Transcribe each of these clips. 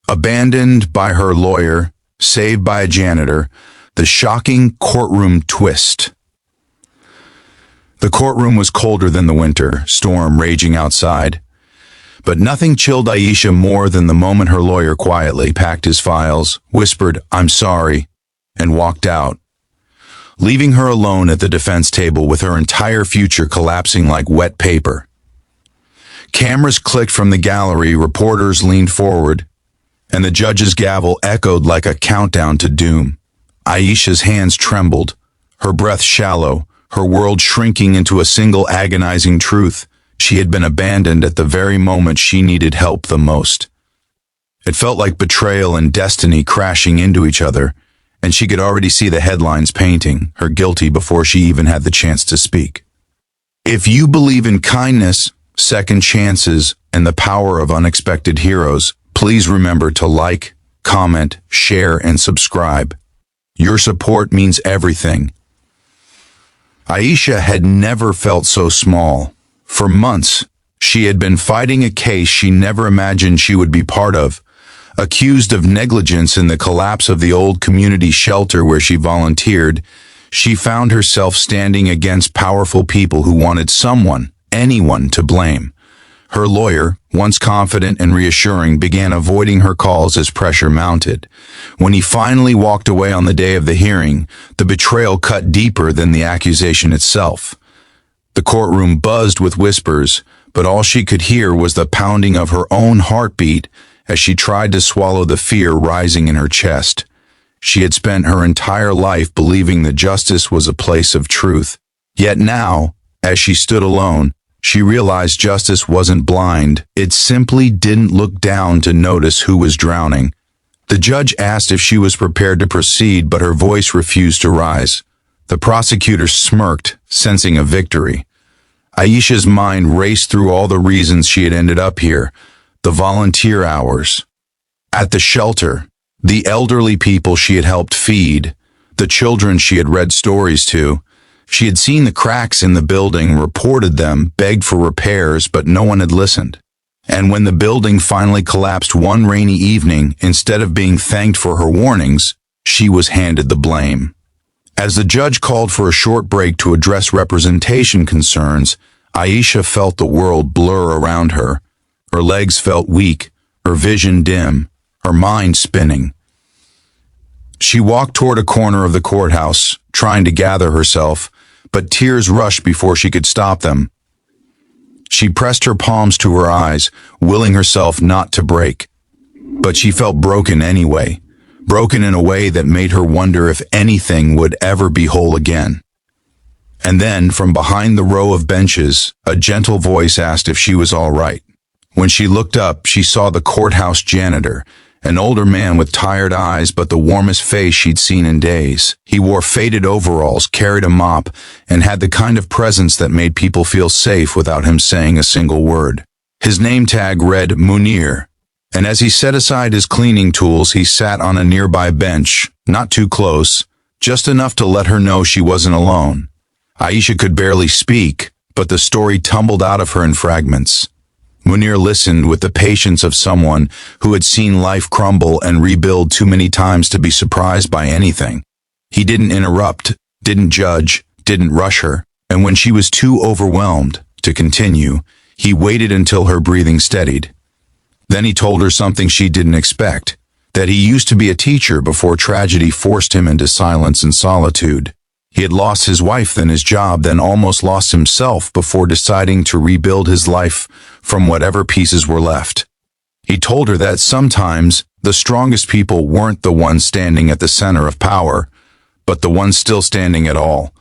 Abandoned by her lawyer, saved by a janitor, the shocking courtroom twist. The courtroom was colder than the winter storm raging outside. But nothing chilled Aisha more than the moment her lawyer quietly packed his files, whispered, "I'm sorry," and walked out, leaving her alone at the defense table with her entire future collapsing like wet paper. Cameras clicked from the gallery, reporters leaned forward, and the judge's gavel echoed like a countdown to doom. Aisha's hands trembled, her breath shallow, her world shrinking into a single agonizing truth. She had been abandoned at the very moment she needed help the most. It felt like betrayal and destiny crashing into each other, and she could already see the headlines painting her guilty before she even had the chance to speak. If you believe in kindness, second chances, and the power of unexpected heroes, please remember to like, comment, share, and subscribe. Your support means everything. Aisha had never felt so small. For months, she had been fighting a case she never imagined she would be part of, accused of negligence in the collapse of the old community shelter where she volunteered. She found herself standing against powerful people who wanted someone, anyone, to blame. Her lawyer, once confident and reassuring, began avoiding her calls as pressure mounted. When he finally walked away on the day of the hearing, the betrayal cut deeper than the accusation itself. The courtroom buzzed with whispers, but all she could hear was the pounding of her own heartbeat as she tried to swallow the fear rising in her chest. She had spent her entire life believing that justice was a place of truth. Yet now, as she stood alone, she realized justice wasn't blind. It simply didn't look down to notice who was drowning. The judge asked if she was prepared to proceed, but her voice refused to rise. The prosecutor smirked, sensing a victory. Aisha's mind raced through all the reasons she had ended up here. The volunteer hours at the shelter, the elderly people she had helped feed, the children she had read stories to. She had seen the cracks in the building, reported them, begged for repairs, but no one had listened. And when the building finally collapsed one rainy evening, instead of being thanked for her warnings, she was handed the blame. As the judge called for a short break to address representation concerns, Aisha felt the world blur around her. Her legs felt weak, her vision dim, her mind spinning. She walked toward a corner of the courthouse, trying to gather herself, but tears rushed before she could stop them. She pressed her palms to her eyes, willing herself not to break. But she felt broken anyway, broken in a way that made her wonder if anything would ever be whole again. And then, from behind the row of benches, a gentle voice asked if she was all right. When she looked up, she saw the courthouse janitor, an older man with tired eyes but the warmest face she'd seen in days. He wore faded overalls, carried a mop, and had the kind of presence that made people feel safe without him saying a single word. His name tag read Munir, and as he set aside his cleaning tools, he sat on a nearby bench, not too close, just enough to let her know she wasn't alone. Aisha could barely speak, but the story tumbled out of her in fragments. Munir listened with the patience of someone who had seen life crumble and rebuild too many times to be surprised by anything. He didn't interrupt, didn't judge, didn't rush her, and when she was too overwhelmed to continue, he waited until her breathing steadied. Then he told her something she didn't expect, that he used to be a teacher before tragedy forced him into silence and solitude. He had lost his wife, then his job, then almost lost himself before deciding to rebuild his life from whatever pieces were left. He told her that sometimes the strongest people weren't the ones standing at the center of power, but the ones still standing at all,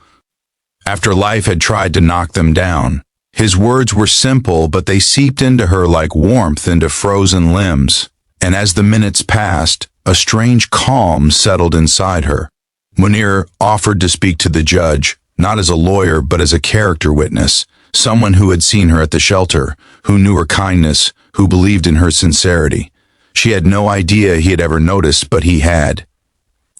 after life had tried to knock them down. His words were simple, but they seeped into her like warmth into frozen limbs, and as the minutes passed, a strange calm settled inside her. Munir offered to speak to the judge, not as a lawyer but as a character witness, someone who had seen her at the shelter, who knew her kindness, who believed in her sincerity. She had no idea he had ever noticed, but he had.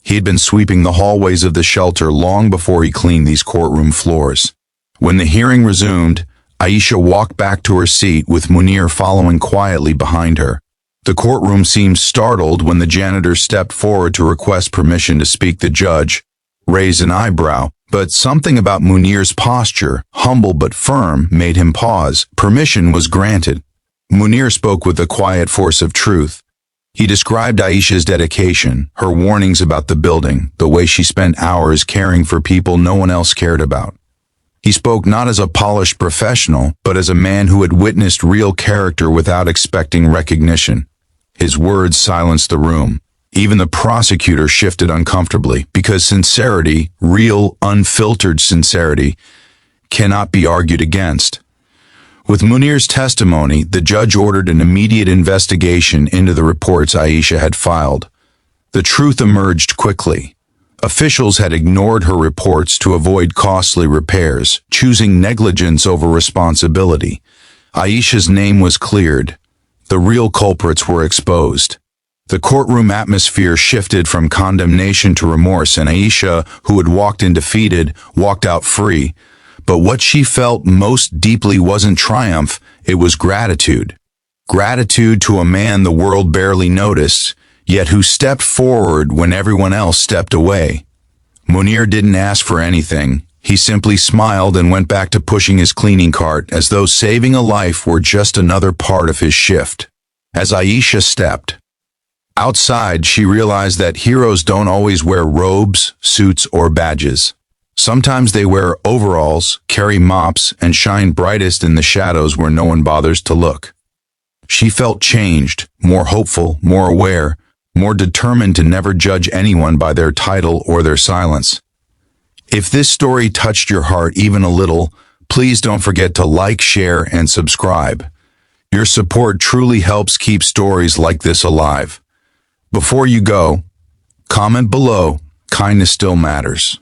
He had been sweeping the hallways of the shelter long before he cleaned these courtroom floors. When the hearing resumed, Aisha walked back to her seat with Munir following quietly behind her. The courtroom seemed startled when the janitor stepped forward to request permission to speak. The judge raised an eyebrow, but something about Munir's posture, humble but firm, made him pause. Permission was granted. Munir spoke with the quiet force of truth. He described Aisha's dedication, her warnings about the building, the way she spent hours caring for people no one else cared about. He spoke not as a polished professional, but as a man who had witnessed real character without expecting recognition. His words silenced the room. Even the prosecutor shifted uncomfortably, because sincerity, real, unfiltered sincerity, cannot be argued against. With Munir's testimony, the judge ordered an immediate investigation into the reports Aisha had filed. The truth emerged quickly. Officials had ignored her reports to avoid costly repairs, choosing negligence over responsibility. Aisha's name was cleared. The real culprits were exposed. The courtroom atmosphere shifted from condemnation to remorse, and Aisha, who had walked in defeated, walked out free. But what she felt most deeply wasn't triumph, it was gratitude. Gratitude to a man the world barely noticed, yet who stepped forward when everyone else stepped away. Munir didn't ask for anything. He simply smiled and went back to pushing his cleaning cart, as though saving a life were just another part of his shift. As Aisha stepped outside, she realized that heroes don't always wear robes, suits, or badges. Sometimes they wear overalls, carry mops, and shine brightest in the shadows where no one bothers to look. She felt changed, more hopeful, more aware, more determined to never judge anyone by their title or their silence. If this story touched your heart even a little, please don't forget to like, share, and subscribe. Your support truly helps keep stories like this alive. Before you go, comment below, kindness still matters.